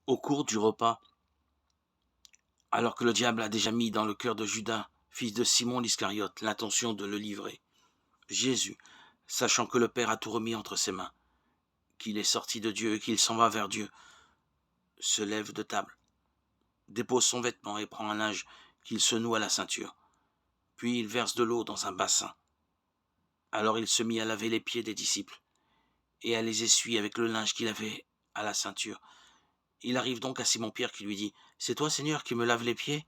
Au cours du repas, alors que le diable a déjà mis dans le cœur de Judas, fils de Simon l'Iscariote, l'intention de le livrer, Jésus, sachant que le Père a tout remis entre ses mains, qu'il est sorti de Dieu et qu'il s'en va vers Dieu, se lève de table, dépose son vêtement et prend un linge qu'il se noue à la ceinture. Puis il verse de l'eau dans un bassin. Alors il se mit à laver les pieds des disciples et à les essuyer avec le linge qu'il avait à la ceinture. Il arrive donc à Simon-Pierre qui lui dit « C'est toi, Seigneur, qui me laves les pieds ?»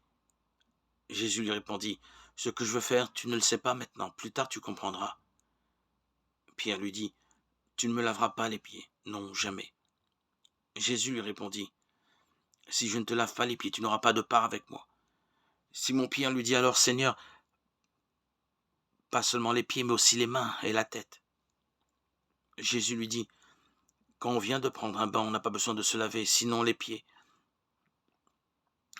Jésus lui répondit « Ce que je veux faire, tu ne le sais pas maintenant, plus tard tu comprendras. » Pierre lui dit « Tu ne me laveras pas les pieds, non, jamais. » Jésus lui répondit « Si je ne te lave pas les pieds, tu n'auras pas de part avec moi. » Simon-Pierre lui dit alors « Seigneur, pas seulement les pieds, mais aussi les mains et la tête. » Jésus lui dit « Quand on vient de prendre un bain, on n'a pas besoin de se laver, sinon les pieds.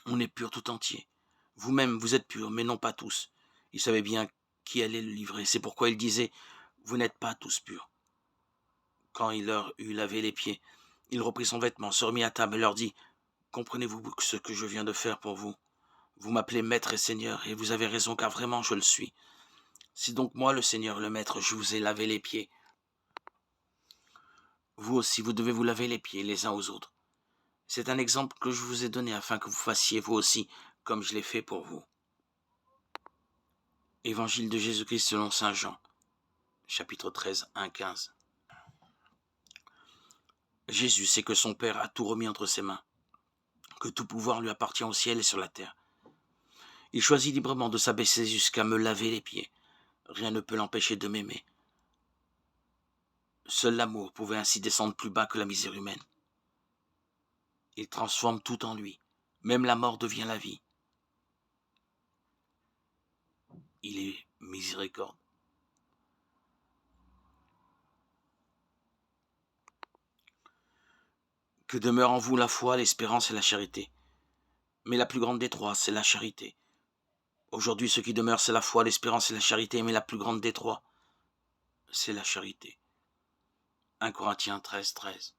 On est pur tout entier. Vous-même, vous êtes purs, mais non pas tous. » Il savait bien qui allait le livrer. C'est pourquoi il disait « Vous n'êtes pas tous purs. » Quand il leur eut lavé les pieds, il reprit son vêtement, se remit à table et leur dit « Comprenez-vous ce que je viens de faire pour vous? Vous m'appelez Maître et Seigneur, et vous avez raison, car vraiment je le suis. Si donc moi, le Seigneur, le Maître, je vous ai lavé les pieds, vous aussi, vous devez vous laver les pieds les uns aux autres. C'est un exemple que je vous ai donné afin que vous fassiez vous aussi comme je l'ai fait pour vous. » Évangile de Jésus-Christ selon saint Jean, chapitre 13, 1-15. Jésus sait que son Père a tout remis entre ses mains, que tout pouvoir lui appartient au ciel et sur la terre. Il choisit librement de s'abaisser jusqu'à me laver les pieds. Rien ne peut l'empêcher de m'aimer. Seul l'amour pouvait ainsi descendre plus bas que la misère humaine. Il transforme tout en lui. Même la mort devient la vie. Il est miséricorde. Que demeure en vous la foi, l'espérance et la charité. Mais la plus grande des trois, c'est la charité. Aujourd'hui, ce qui demeure, c'est la foi, l'espérance et la charité, mais la plus grande des trois, c'est la charité. 1 Corinthiens 13, 13.